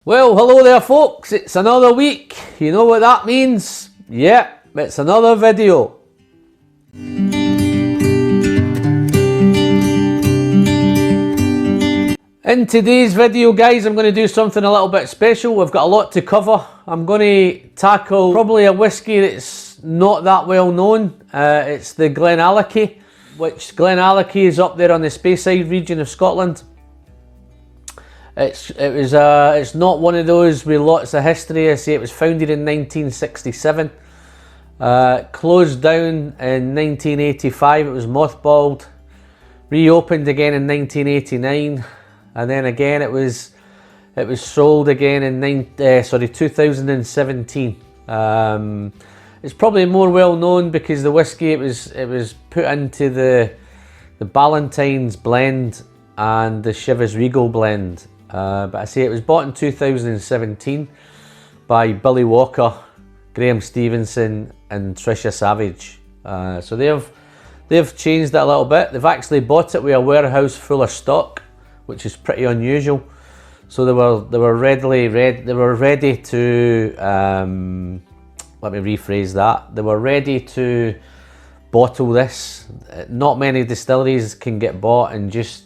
Well, hello there folks, it's another week. You know what that means? Yeah, it's another video. In today's video guys, I'm going to do something a little bit special. We've got a lot to cover. I'm going to tackle probably a whiskey that's not that well known. It's the GLENALLACHIE, which GLENALLACHIE is up there on the Speyside region of Scotland. It's not one of those with lots of history. I say it was founded in 1967, closed down in 1985. It was mothballed, reopened again in 1989, and then again it was sold again in 2017. It's probably more well known because the whiskey it was put into the Ballantine's blend and the Chivas Regal blend. But I say it was bought in 2017 by Billy Walker, Graham Stevenson and Trisha Savage. So they've changed it a little bit. They've actually bought it with a warehouse full of stock, which is pretty unusual. So they were ready to let me rephrase that. They were ready to bottle this. Not many distilleries can get bought and just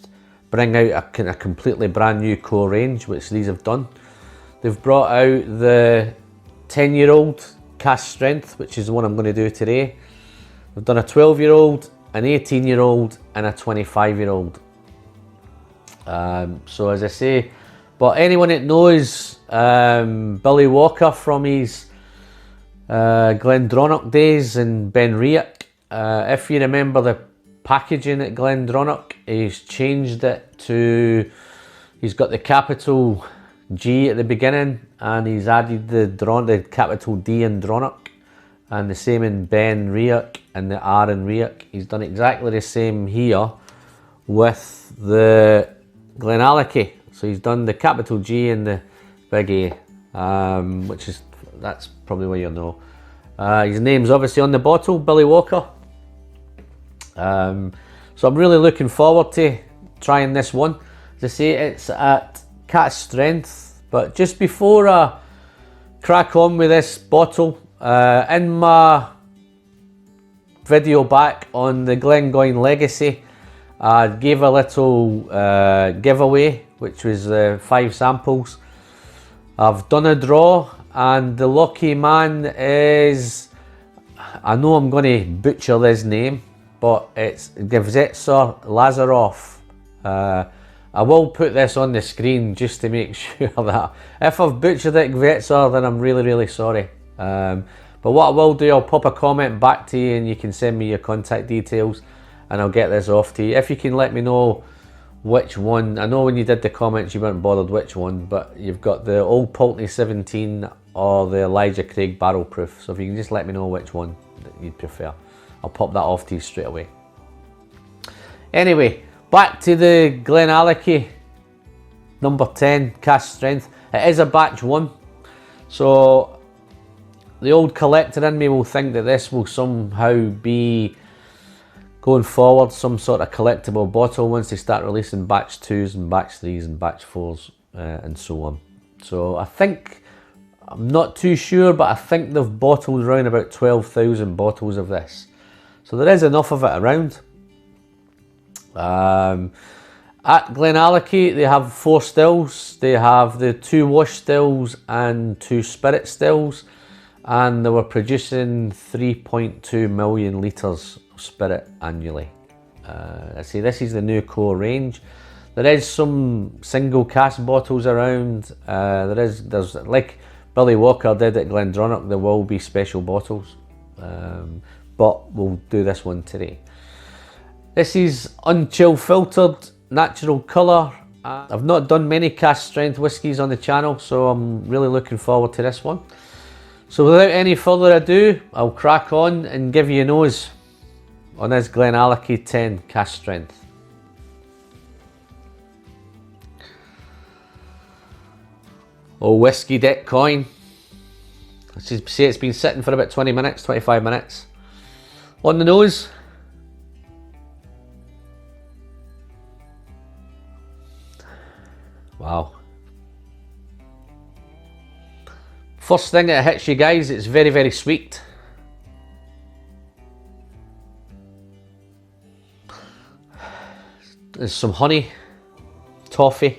bring out a completely brand new core range, which these have done. They've brought out the 10-year-old cask strength, which is the one I'm going to do today. They've done a 12-year-old, an 18-year-old and a 25-year-old. So as I say, but anyone that knows Billy Walker from his Glendronach days and Ben Riach, if you remember the packaging at Glendronach, he's changed it to, he's got the capital G at the beginning and he's added the capital D in Dronach, and the same in Ben Riach and the R in Riach. He's done exactly the same here with the GLENALLACHIE. So he's done the capital G and the big A, that's probably what you'll know. His name's obviously on the bottle, Billy Walker. So I'm really looking forward to trying this one. As I say, it's at cask strength, but just before I crack on with this bottle, in my video back on the Glengoyne Legacy, I gave a little giveaway, which was 5 samples. I've done a draw and the lucky man is, I know I'm going to butcher this name, but it's Gvetsor Lazarov. I will put this on the screen just to make sure that if I've butchered it, Gvetsor, then I'm really sorry. But what I will do, I'll pop a comment back to you and you can send me your contact details and I'll get this off to you. If you can let me know which one. I know when you did the comments you weren't bothered which one, but you've got the Old Pulteney 17 or the Elijah Craig Barrel Proof. So if you can just let me know which one that you'd prefer, I'll pop that off to you straight away. Anyway, back to the GLENALLACHIE number 10 cask strength. It is a batch 1, so the old collector in me will think that this will somehow be, going forward, some sort of collectible bottle once they start releasing batch 2s and batch 3s and batch 4s and so on. So I think, I'm not too sure, but I think they've bottled around about 12,000 bottles of this. So there is enough of it around. At GLENALLACHIE they have 4 stills. They have the 2 wash stills and 2 spirit stills, and they were producing 3.2 million litres of spirit annually. I see this is the new core range. There is some single cask bottles around. There's like Billy Walker did at Glendronach, there will be special bottles. But we'll do this one today. This is unchill filtered, natural colour. I've not done many cask strength whiskies on the channel, so I'm really looking forward to this one. So without any further ado, I'll crack on and give you a nose on this GLENALLACHIE 10 cask strength. Oh, whiskey deck coin. Let's just say it's been sitting for about 20 minutes, 25 minutes. On the nose. Wow. First thing that hits you guys, it's very, very sweet. There's some honey, toffee.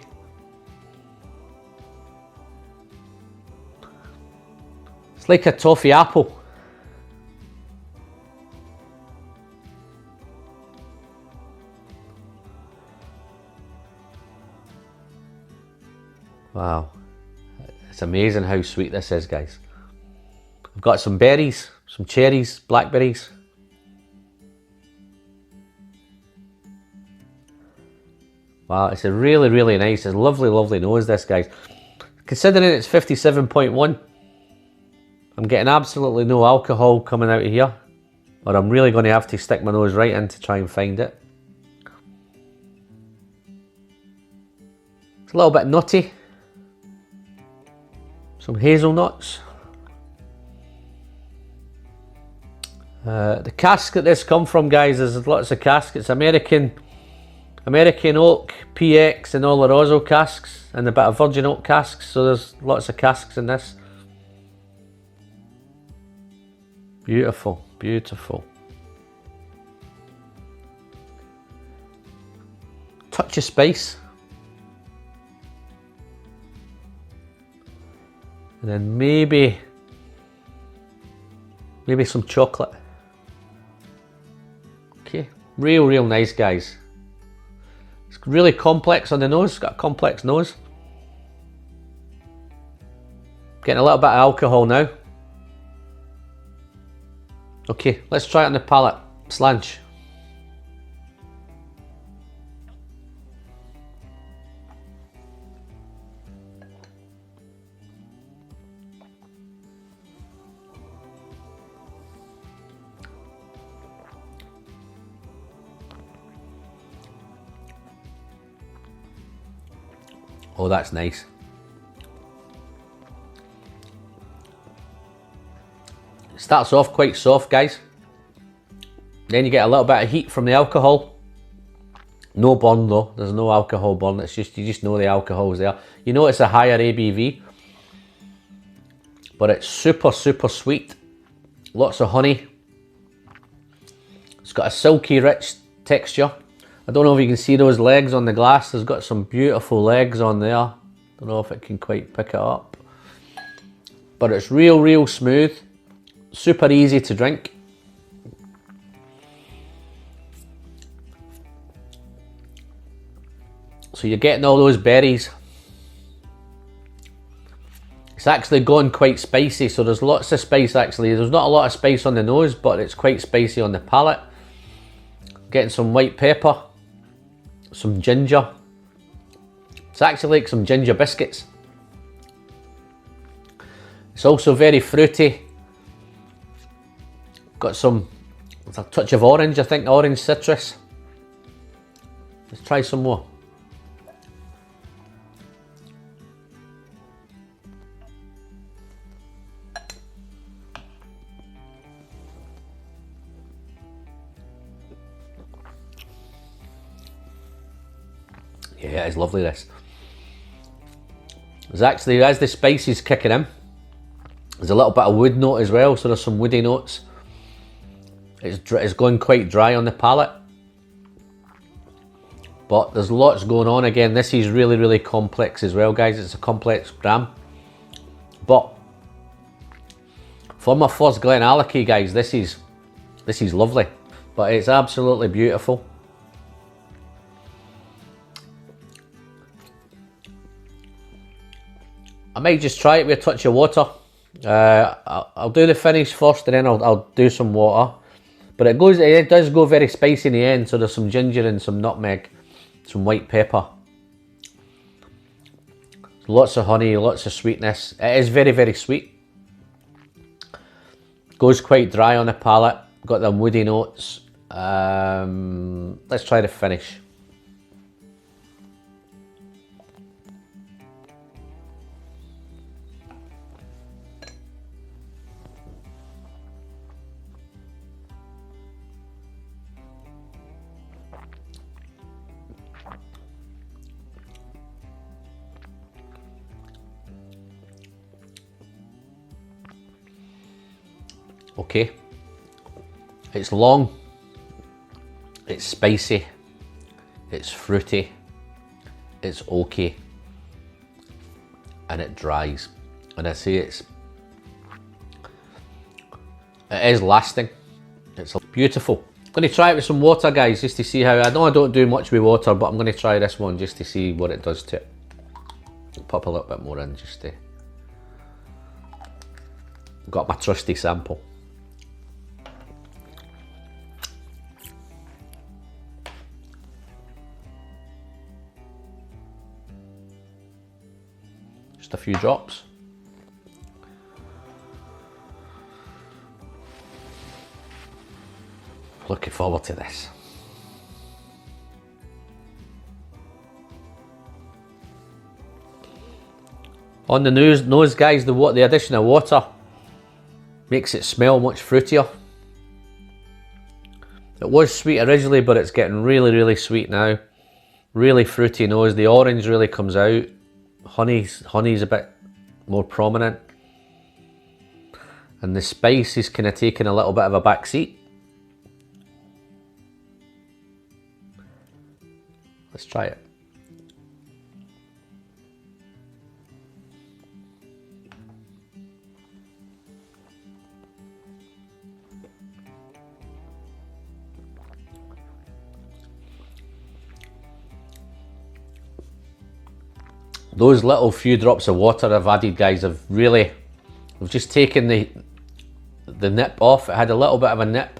It's like a toffee apple. Wow, it's amazing how sweet this is, guys. I've got some berries, some cherries, blackberries. Wow, it's a really, really nice, it's a lovely, lovely nose, this, guys. Considering it's 57.1, I'm getting absolutely no alcohol coming out of here, or I'm really going to have to stick my nose right in to try and find it. It's a little bit nutty. Some hazelnuts. The cask that this come from, guys, there's lots of casks. It's American oak, PX and Oloroso casks, and a bit of virgin oak casks, so there's lots of casks in this. Beautiful, beautiful. Touch of spice. And then maybe some chocolate. Okay, real nice, guys. It's really complex on the nose, it's got a complex nose. Getting a little bit of alcohol now. Okay, let's try it on the palate. Slanch. Oh, that's nice. It starts off quite soft, guys. Then you get a little bit of heat from the alcohol. No burn though, there's no alcohol burn, it's just, you just know the alcohol's there. You know it's a higher ABV, but it's super, super sweet. Lots of honey. It's got a silky, rich texture. I don't know if you can see those legs on the glass. There's got some beautiful legs on there. Don't know if it can quite pick it up. But it's real smooth. Super easy to drink. So you're getting all those berries. It's actually gone quite spicy, so there's lots of spice actually. There's not a lot of spice on the nose, but it's quite spicy on the palate. Getting some white pepper. Some ginger. It's actually like some ginger biscuits. It's also very fruity. Got some, a touch of orange, I think, orange citrus. Let's try some more. Yeah, it's lovely, this. There's actually, as the spices kicking in, there's a little bit of wood note as well, so there's some woody notes. It's going quite dry on the palate. But there's lots going on. Again, this is really complex as well, guys. It's a complex dram. But for my first GLENALLACHIE, guys, this is lovely. But it's absolutely beautiful. I might just try it with a touch of water. I'll do the finish first, and then I'll do some water. But it does go very spicy in the end, so there's some ginger and some nutmeg, some white pepper. Lots of honey, lots of sweetness. It is very sweet. Goes quite dry on the palate. Got them woody notes. Let's try the finish. okay. It's long, it's spicy, it's fruity, it's okay, and it dries. And I say it is lasting. It's beautiful. I'm going to try it with some water, guys, just to see how. I know I don't do much with water, but I'm going to try this one just to see what it does to it. Pop a little bit more in just to. Got my trusty sample. Just a few drops. Looking forward to this. On the nose, guys, the addition of water makes it smell much fruitier. It was sweet originally, but it's getting really, really sweet now. Really fruity nose. The orange really comes out. Honey's a bit more prominent. And the spice is kind of taking a little bit of a back seat. Let's try it. Those little few drops of water I've added, guys, have just taken the nip off. It had a little bit of a nip,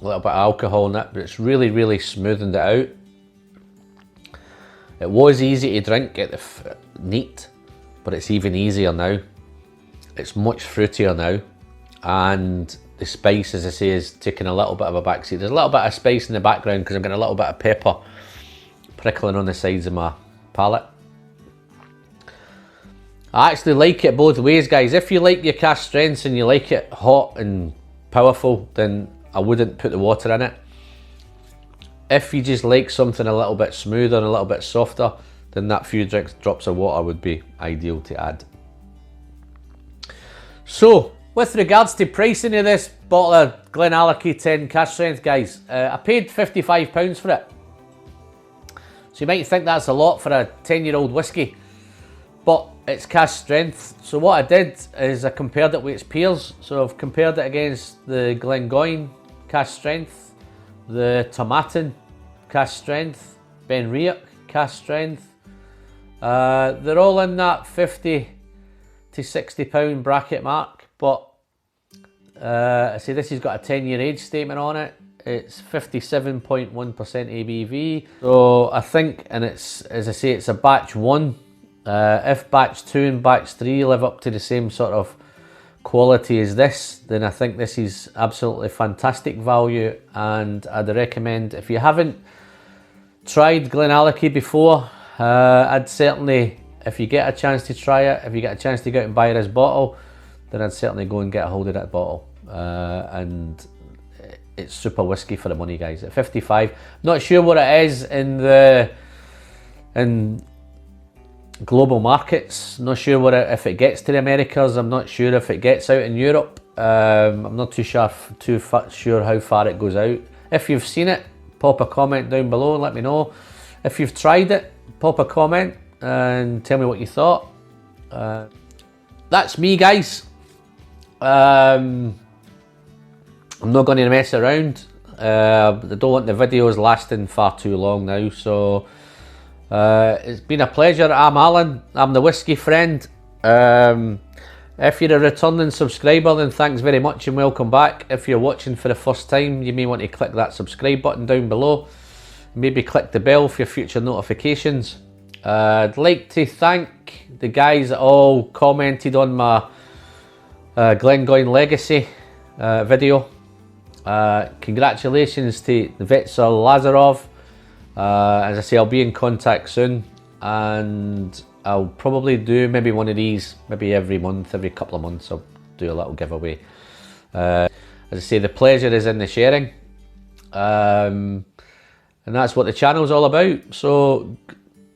a little bit of alcohol nip, but it's really, really smoothened it out. It was easy to drink neat, but it's even easier now. It's much fruitier now, and the spice, as I say, is taking a little bit of a backseat. There's a little bit of spice in the background because I'm getting a little bit of pepper prickling on the sides of my palate. I actually like it both ways, guys. If you like your cask strengths and you like it hot and powerful, then I wouldn't put the water in it. If you just like something a little bit smoother and a little bit softer, then that few drops of water would be ideal to add. So, with regards to pricing of this bottle of GLENALLACHIE 10 cask strength, guys, I paid £55 for it. So you might think that's a lot for a 10-year-old whiskey, but it's cask strength. So what I did is I compared it with its peers. So I've compared it against the Glengoyne cask strength, the Tomatin cask strength, Benriach cask strength. They're all in that £50 to £60 bracket mark, but I see this has got a 10-year age statement on it. It's 57.1% ABV. So I think, and it's, as I say, it's a batch 1. If batch 2 and batch 3 live up to the same sort of quality as this, then I think this is absolutely fantastic value, and I'd recommend, if you haven't tried GLENALLACHIE before, I'd certainly, if you get a chance to try it, if you get a chance to go out and buy this bottle, then I'd certainly go and get a hold of that bottle. And it's super whiskey for the money, guys. At 55, not sure what it is in global markets. Not sure what if it gets to the Americas. I'm not sure if it gets out in Europe. I'm not too sure how far it goes out. If you've seen it, pop a comment down below and let me know. If you've tried it, pop a comment and tell me what you thought. That's me, guys. I'm not going to mess around. I don't want the videos lasting far too long now, so it's been a pleasure. I'm Alan, I'm the Whiskey Friend. If you're a returning subscriber, then thanks very much and welcome back. If you're watching for the first time, you may want to click that subscribe button down below. Maybe click the bell for your future notifications. I'd like to thank the guys that all commented on my Glengoyne Legacy video. Congratulations to Vetsar Lazarov. As I say, I'll be in contact soon, and I'll probably do maybe one of these, maybe every month, every couple of months, I'll do a little giveaway. As I say, the pleasure is in the sharing, and that's what the channel's all about. So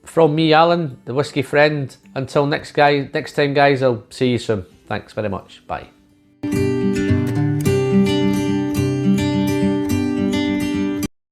from me, Alan, the Whiskey Friend, until next time, guys, I'll see you soon. Thanks very much. Bye.